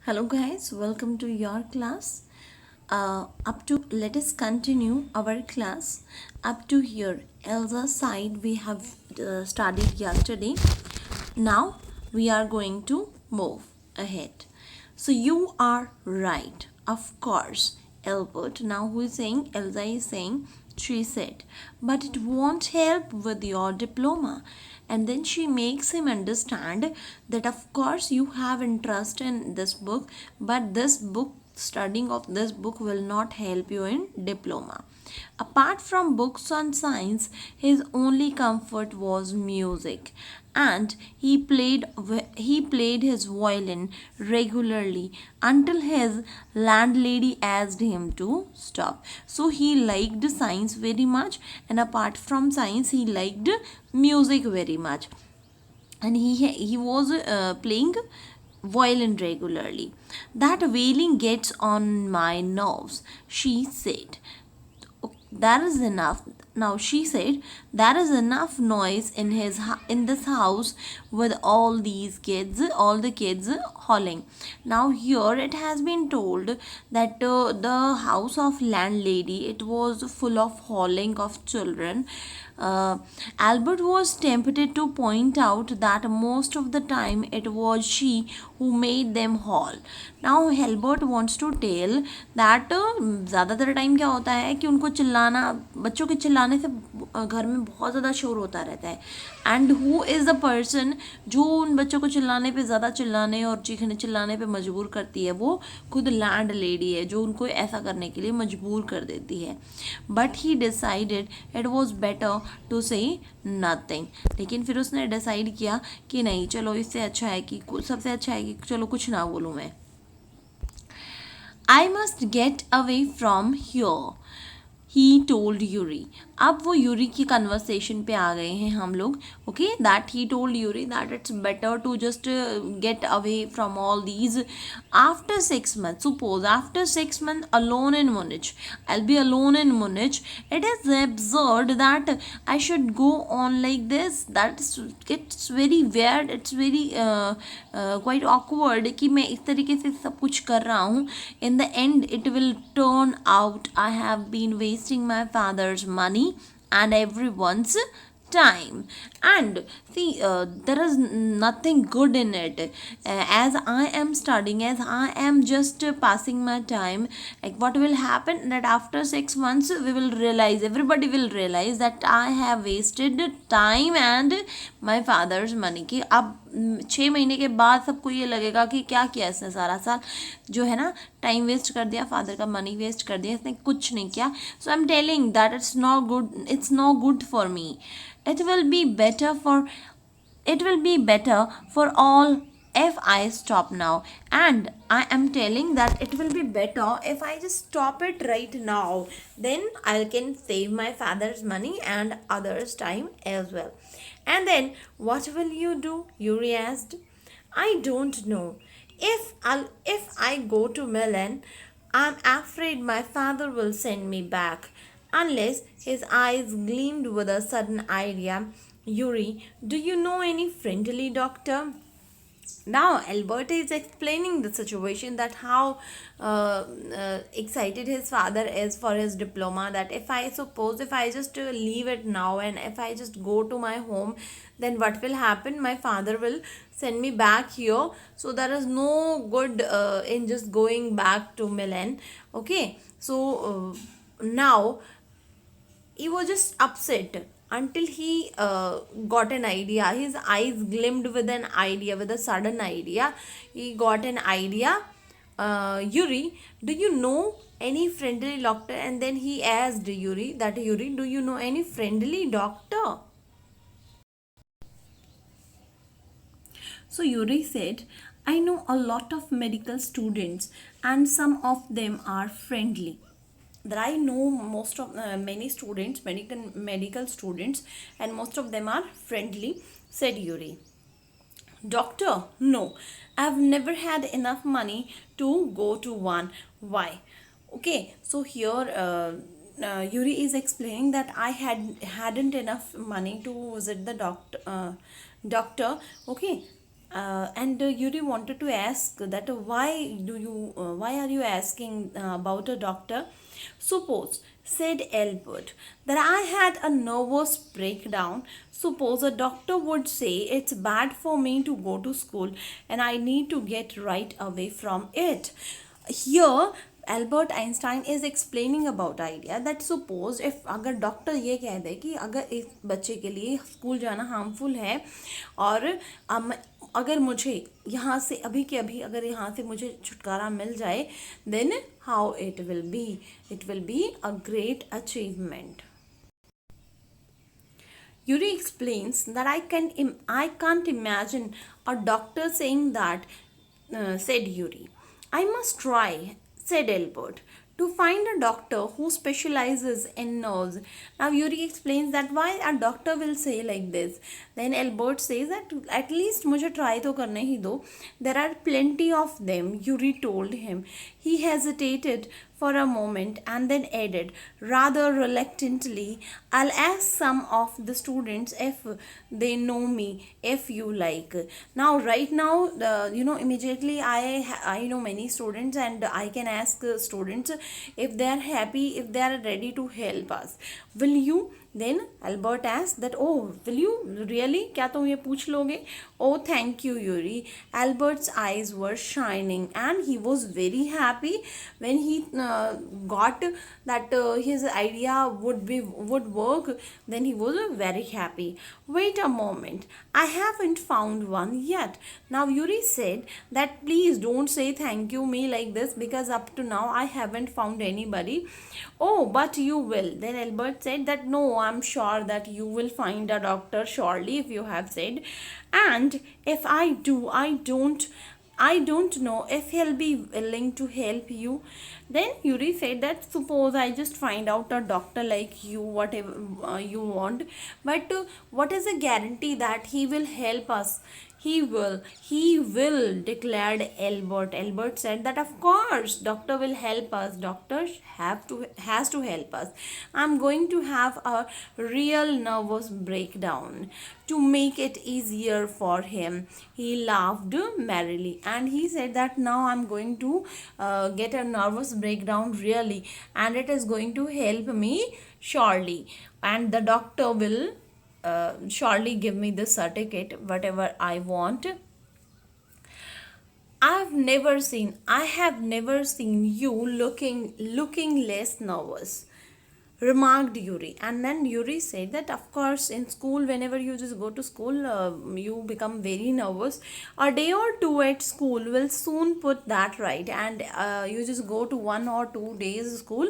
Hello guys, welcome to your class. Let us continue our class. Up to here, Elsa side we have studied yesterday. Now we are going to move ahead. So you are right, of course, Albert. Now who is saying? Elsa is saying. She said, but it won't help with your diploma. And then she makes him understand that of course you have interest in this book, but this book, studying of this book will not help you in diploma. Apart from books on science, his only comfort was music, and he played his violin regularly until his landlady asked him to stop. So he liked science very much, and apart from science, he liked music very much, and he was playing violin regularly. That wailing gets on my nerves, she said. That is enough. Now she said, there is enough noise in this house with all the kids howling. Now here it has been told that the house of landlady, it was full of howling of children. Albert was tempted to point out that most of the time it was she who made them howl. Now Albert wants to tell that ज़्यादातर time क्या होता है कि उनको चिल्लाना, बच्चों के चिल्लाने से घर में बहुत ज़्यादा शोर होता रहता है. And who is the person जो उन बच्चों को चिल्लाने पे, ज़्यादा चिल्लाने और चीखने चिल्लाने पे मजबूर करती है? वो खुद लैंड लेडी है जो उनको ऐसा करने के लिए मजबूर कर देती है. But he decided it was better to say nothing. लेकिन फिर उसने डिसाइड किया कि नहीं, चलो इससे अच्छा है कि सबसे अच्छा है कि चलो कुछ ना बोलूँ मैं. I must get away from here, he told Yuri. अब वो यूरी की कन्वर्सेशन पे आ गए हैं हम लोग. Okay, that he told Yuri that it's better to just get away from all these. After 6 months, suppose after 6 months alone in Munich, I'll be alone in Munich. It is absurd that I should go on like this. It's very weird. It's very quite awkward कि मैं इस तरीके से सब कुछ कर रहा हूँ. In the end, it will turn out I have been wasting my father's money and everyone's time. And see, there is nothing good in it. As I am studying, as I am just passing my time, like what will happen that after 6 months we will realize, everybody will realize that I have wasted time and my father's money. कि अब 6 महीने के बाद सबको ये लगेगा कि क्या किया इसने, सारा साल जो है ना टाइम वेस्ट कर दिया, फादर का मनी वेस्ट कर दिया, इसने कुछ नहीं किया. So I am telling that it's not good for me. it will be better for it will be better for all if I stop now. And I am telling that it will be better if I just stop it right now. Then I can save my father's money and others' time as well. And then what will you do? Yuri asked. I don't know. If I go to Milan, I'm afraid my father will send me back. Unless his eyes gleamed with a sudden idea. Yuri, do you know any friendly doctor? Now Albert is explaining the situation, that how excited his father is for his diploma, that if I just leave it now and if I just go to my home, then what will happen? My father will send me back here, so there is no good in just going back to Milan. Okay, so now he was just upset until he got an idea. His eyes gleamed with an idea, with a sudden idea. He got an idea. Yuri, do you know any friendly doctor? And then he asked Yuri that, Yuri, do you know any friendly doctor? So Yuri said, I know a lot of medical students and some of them are friendly. That I know most of many students, medical students, and most of them are friendly, said Yuri. Doctor, no, I've never had enough money to go to one. Why? Okay, so here Yuri is explaining that I hadn't enough money to visit the doctor. Okay, And Yuri wanted to ask that why are you asking about a doctor? Suppose, said Albert, that I had a nervous breakdown. Suppose a doctor would say it's bad for me to go to school and I need to get right away from it. Here Albert Einstein is explaining about idea that suppose if अगर doctor ये कह दे कि अगर इस बच्चे के लिए school जाना हार्मफुल है और अगर मुझे यहाँ से अभी के अभी अगर यहाँ से मुझे छुटकारा मिल जाए then how it will be a great achievement. Yuri explains that I can't imagine a doctor saying that, said Yuri. I must try, said Albert, to find a doctor who specializes in nerves. Now Yuri explains that why a doctor will say like this. Then Albert says that at least मुझे try तो करने ही दो. There are plenty of them, Yuri told him. He hesitated for a moment and then added rather reluctantly, I'll ask some of the students if they know me, if you like. Now right now immediately I know many students and I can ask students if they are happy, if they are ready to help us. Will you? Then Albert asked that, oh, will you really? क्या तुम ये पूछ लोगे? Oh, thank you, Yuri. Albert's eyes were shining and he was very happy when he got that his idea would work. Then he was very happy. Wait a moment, I haven't found one yet. Now Yuri said that please don't say thank you me like this because up to now I haven't found anybody. Oh, but you will. Then Albert said that no, I'm sure that you will find a doctor surely if you have said. And if I do, I don't know if he'll be willing to help you. Then Yuri said that suppose I just find out a doctor like you, whatever you want, but what is a guarantee that he will help us? He will, declared Albert. Albert said that of course, doctor will help us. Doctor has to help us. I'm going to have a real nervous breakdown to make it easier for him. He laughed merrily and he said that now I'm going to get a nervous breakdown really, and it is going to help me surely, and the doctor will surely give me the certificate whatever I want. I have never seen you looking less nervous, remarked Yuri. And then Yuri said that of course in school whenever you just go to school you become very nervous. A day or two at school will soon put that right, and you just go to 1 or 2 days school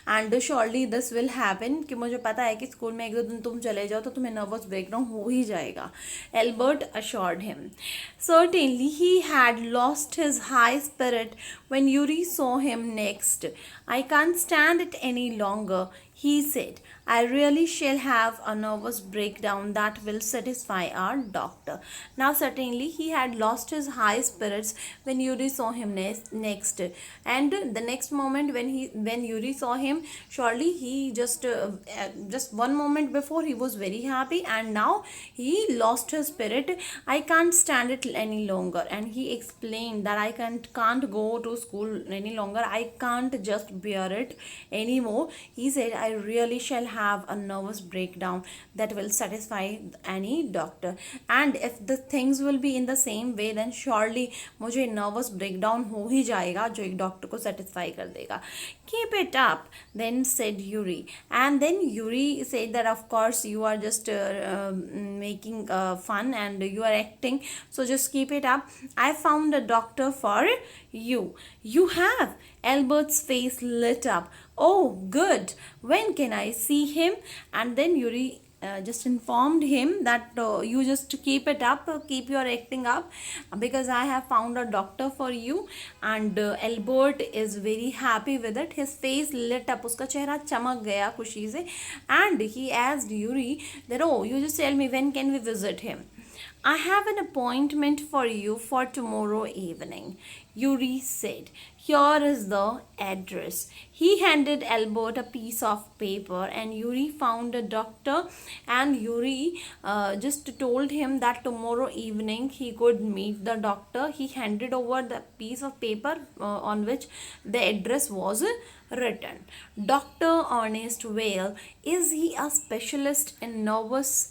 and surely this will happen कि मुझे पता है कि school में 1-2 दिन तुम चले जाओ तो तुम्हें नर्वस ब्रेकडाउन हो ही जाएगा. Albert assured him. Certainly he had lost his high spirit when Yuri saw him next. I can't stand it any longer, he said. I really shall have a nervous breakdown that will satisfy our doctor. Now certainly he had lost his high spirits when Yuri saw him next. And the next moment when Yuri saw him, surely he just 1 moment before he was very happy and now he lost his spirit. I can't stand it any longer, and he explained that I can't go to school any longer. I can't just bear it anymore. He said I really shall have a nervous breakdown that will satisfy any doctor, and if the things will be in the same way then surely मुझे nervous breakdown हो ही जाएगा जो एक doctor को satisfy कर देगा. Keep it up, then said Yuri. And then Yuri said that of course you are just making fun and you are acting, so just keep it up. I found a doctor for you. You have? Albert's face lit up. Oh, good. When can I see him? And then Yuri just informed him that you just keep it up, keep your acting up because I have found a doctor for you. And Albert is very happy with it. His face lit up, उसका चेहरा चमक गया खुशी से. And he asked Yuri that, oh, you just tell me when can we visit him. I have an appointment for you for tomorrow evening, Yuri said. Here is the address. He handed Albert a piece of paper, and Yuri found a doctor. And Yuri just told him that tomorrow evening he could meet the doctor. He handed over the piece of paper on which the address was written. Dr. Ernest Whale, is he a specialist in nervous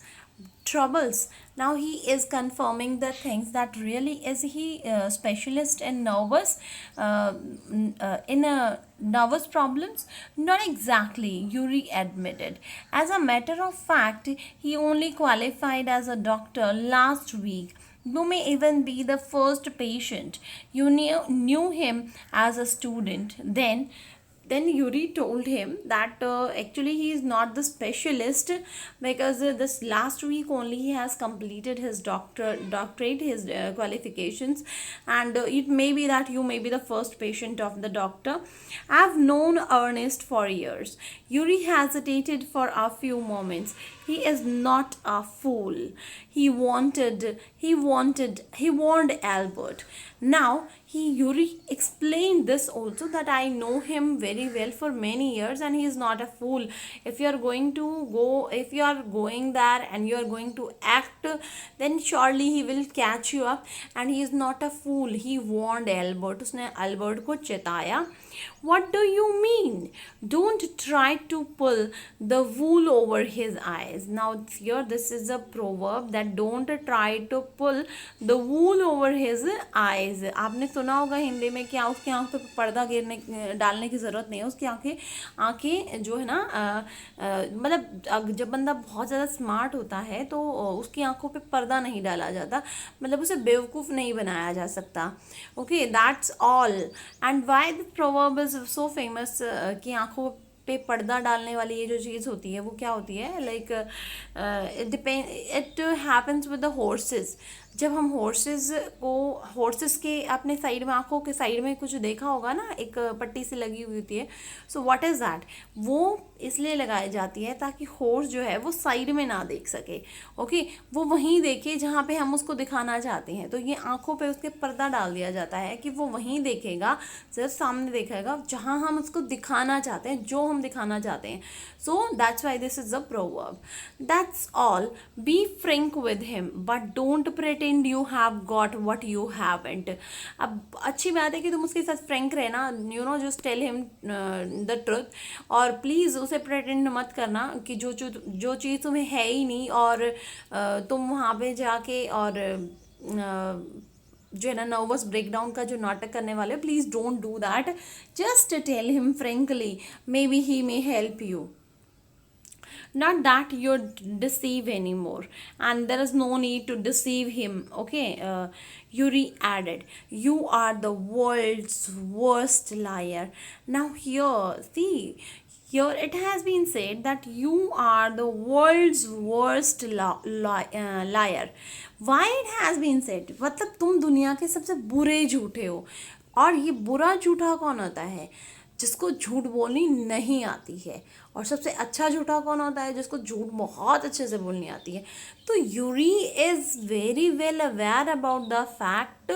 troubles? Now he is confirming the things that really is he a specialist in nervous in nervous problems. Not exactly, Yuri admitted. As a matter of fact, he only qualified as a doctor last week. You may even be the first patient. You knew him as a student then Yuri told him that actually he is not the specialist, because this last week only he has completed his doctorate, his qualifications, and it may be that you may be the first patient of the doctor. I've known Ernest for years. Yuri hesitated for a few moments. He is not a fool. He warned Albert. Now, Yuri explained this also, that I know him very well for many years and he is not a fool. If you are going to go, if you are going there and you are going to act, then surely he will catch you up, and he is not a fool. He warned Albert. उसने Albert को चेताया. What do you mean? Don't try to pull the wool over his eyes. Now here this is a proverb, that don't try to pull the wool over his eyes. आपने सुना होगा हिंदी में क्या उसकी आंख पे पर्दा गिरने डालने की ज़रूरत नहीं है. उसकी आंखें आंखें जो है ना मतलब जब बंदा बहुत ज़्यादा स्मार्ट होता है तो उसकी आंखों पे पर्दा नहीं डाला जाता, मतलब उसे बेवकूफ़ नहीं बनाया जा सकता. Okay, that's all. And why the proverb is so famous कि आंखों पे पर्दा डालने वाली ये जो चीज़ होती है वो क्या होती है, like it happens with the horses. जब हम हॉर्सेस के अपने साइड में, आंखों के साइड में कुछ देखा होगा ना, एक पट्टी से लगी हुई होती है. So what is that? वो इसलिए लगाई जाती है ताकि हॉर्स जो है वो साइड में ना देख सके. ओके, वो वहीं देखे जहाँ पे हम उसको दिखाना चाहते हैं. तो ये आंखों पे उसके पर्दा डाल दिया जाता है कि वो वहीं देखेगा, सिर्फ सामने देखेगा जहाँ हम उसको दिखाना चाहते हैं, जो हम दिखाना चाहते हैं. So that's why this is a proverb. That's all. Be frank with him but don't pretend you have got what you haven't. अब अच्छी बात है कि तुम उसके साथ फ्रैंक रहना, you know, just tell him the truth. और प्लीज़ उसे प्रेटेंड मत करना कि जो चीज़ तुम्हें है ही नहीं, और तुम वहाँ पे जाके और जो है ना नर्वस ब्रेकडाउन का जो नाटक करने वाले, please don't do that. Just tell him frankly, maybe he may help you. Not that you deceive anymore, and there is no need to deceive him. Okay, Yuri added, you are the world's worst liar. Now here, see, here it has been said that you are the world's worst liar. Why it has been said? मतलब तुम दुनिया के सबसे बुरे झूठे हो. और ये बुरा झूठा कौन होता है? जिसको झूठ बोलनी नहीं आती है. और सबसे अच्छा झूठा कौन होता है? जिसको झूठ बहुत अच्छे से बोलनी आती है. तो Yuri is very well aware about the fact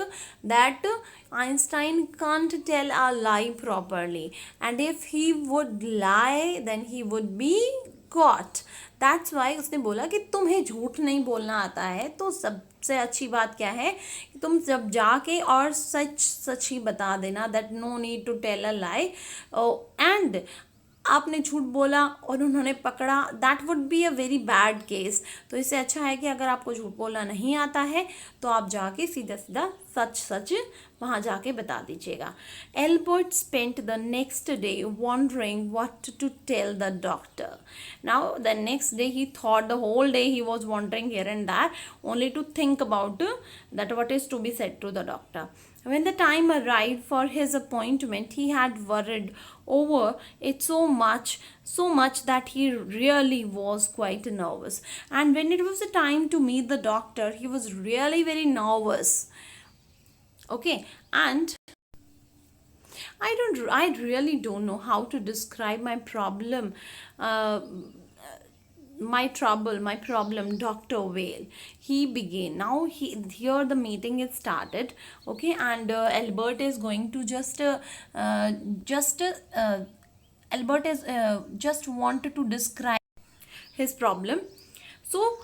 that Einstein can't tell a lie properly, and if he would lie then he would be caught. That's why उसने बोला कि तुम्हें झूठ नहीं बोलना आता है, तो सबसे अच्छी बात क्या है कि तुम जब जाके और सच सच ही बता देना. That no need to tell a lie. And आपने झूठ बोला और उन्होंने पकड़ा, that would be a very bad case. तो इससे अच्छा है कि अगर आपको झूठ बोलना नहीं आता है तो आप जाके सीधा सीधा सच सच वहाँ जाके बता दीजिएगा. Albert spent the next day wondering what to tell the doctor. Now the next day he thought, the whole day he was wandering here and there, only to think about that what is to be said to the doctor. When the time arrived for his appointment, he had worried over it so much that he really was quite nervous. And when it was the time to meet the doctor, he was really very nervous. Okay, and I really don't know how to describe my problem. my trouble, my problem, Dr. Whale. He began. Now here the meeting is started. Okay, and Albert is going to just Albert is just wanted to describe his problem. So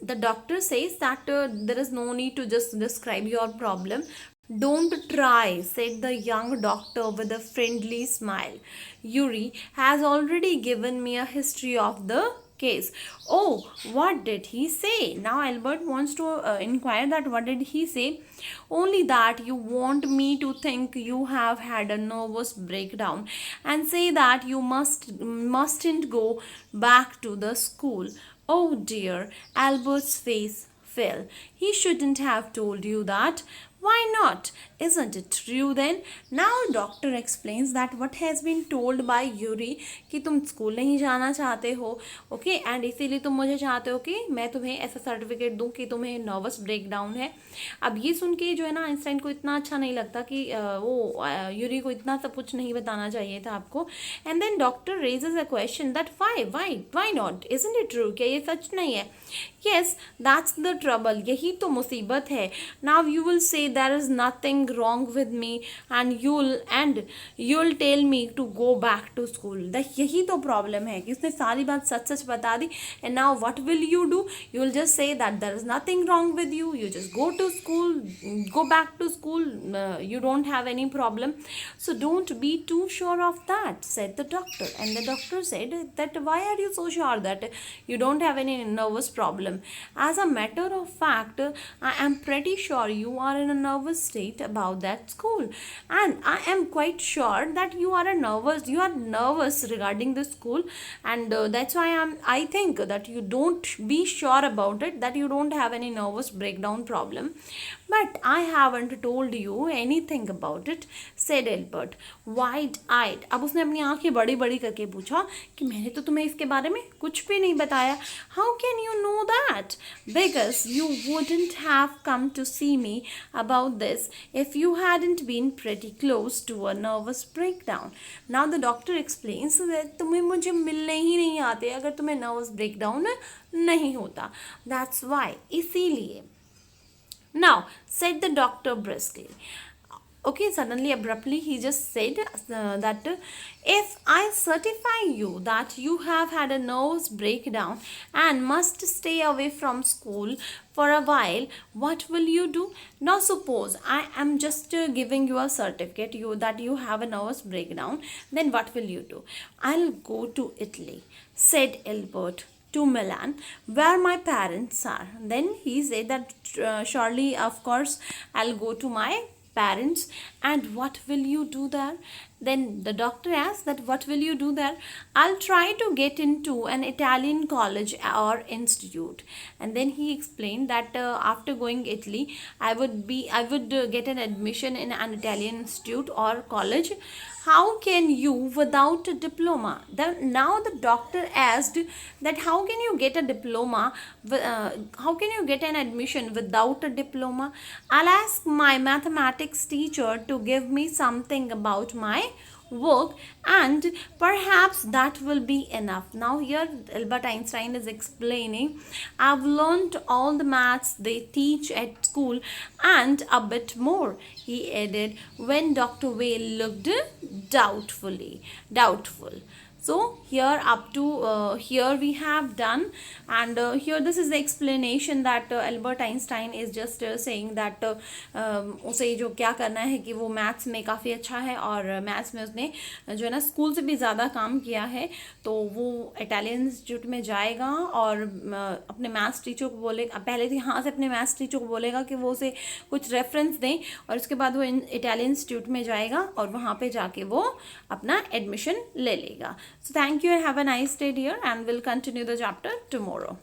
the doctor says that there is no need to just describe your problem. Don't try, said the young doctor with a friendly smile. Yuri has already given me a history of the case. Oh, what did he say? Now Albert wants to inquire that what did he say? Only that you want me to think you have had a nervous breakdown and say that you mustn't go back to the school. Oh dear, Albert's face fell. He shouldn't have told you that. Why not? Isn't it true then? Now doctor explains that what has been told by Yuri कि तुम school नहीं जाना चाहते हो, okay, and इसीलिए तुम मुझे चाहते हो कि मैं तुम्हें ऐसा सर्टिफिकेट दूं कि तुम्हें नर्वस ब्रेकडाउन है. अब ये सुन के जो है ना आइंस्टाइन को इतना अच्छा नहीं लगता कि वो यूरी को इतना सब कुछ नहीं बताना चाहिए था आपको. And then doctor raises a question that why not, isn't it true, क्या ये सच नहीं है? यस, दैट्स द ट्रबल, यही तो मुसीबत है. Now you will say there is nothing wrong with me and you'll tell me to go back to school. यही तो प्रॉब्लम है कि उसने सारी बात सच सच बता दी. and now what will you do? You will just say that there is nothing wrong with you, you just go to school, go back to school, you don't have any problem. So don't be too sure of that, said the doctor. And the doctor said that why are you so sure that you don't have any nervous problem? As a matter of fact, I am pretty sure you are in a nervous state about that school, and I am quite sure that you are nervous regarding the school, and that's why I think that you don't be sure about it, that you don't have any nervous breakdown problem. But I haven't told you anything about it, said Albert, wide-eyed. अब उसने अपनी आंखें बड़ी बड़ी करके पूछा कि मैंने तो तुम्हें इसके बारे में कुछ भी नहीं बताया. How can you know that? Because you wouldn't have come to see me about this if you hadn't been pretty close to a nervous breakdown. Now the doctor explains that तुम्हें मुझे मिलने ही नहीं आते अगर तुम्हें nervous breakdown नहीं होता. That's why, इसीलिए. Now, said the doctor briskly. Okay, suddenly, abruptly, he just said that if I certify you that you have had a nervous breakdown and must stay away from school for a while, what will you do? Now, suppose I am just giving you a certificate that you have a nervous breakdown, then what will you do? I'll go to Italy, said Albert, to Milan, where my parents are. Then he said that surely, of course, I'll go to my parents. And what will you do there? Then the doctor asked that what will you do there? I'll try to get into an Italian college or institute. And then he explained that after going Italy, I would get an admission in an Italian institute or college. How can you without a diploma? Then now the doctor asked that how can you get a diploma? How can you get an admission without a diploma? I'll ask my mathematics teacher to give me something about my work, and perhaps that will be enough. Now here Albert Einstein is explaining, I've learned all the maths they teach at school and a bit more, he added when Dr. Whale looked doubtful. So here up to here we have done, and here this is the explanation that Albert Einstein is just saying that उसे जो क्या करना है कि वो maths में काफ़ी अच्छा है और मैथ्स में उसने जो है ना स्कूल से भी ज़्यादा काम किया है, तो वो इटालियन इंस्टीट्यूट में जाएगा और अपने मैथ्स टीचर को बोलेगा, पहले तो यहाँ से अपने मैथ्स टीचर को बोलेगा कि वो उसे कुछ रेफरेंस दें, और उसके बाद वो इटालियन इंस्टीट्यूट में जाएगा और वहाँ पे जाके वो अपना एडमिशन ले लेगा. So thank you and have a nice day dear, and we'll continue the chapter tomorrow.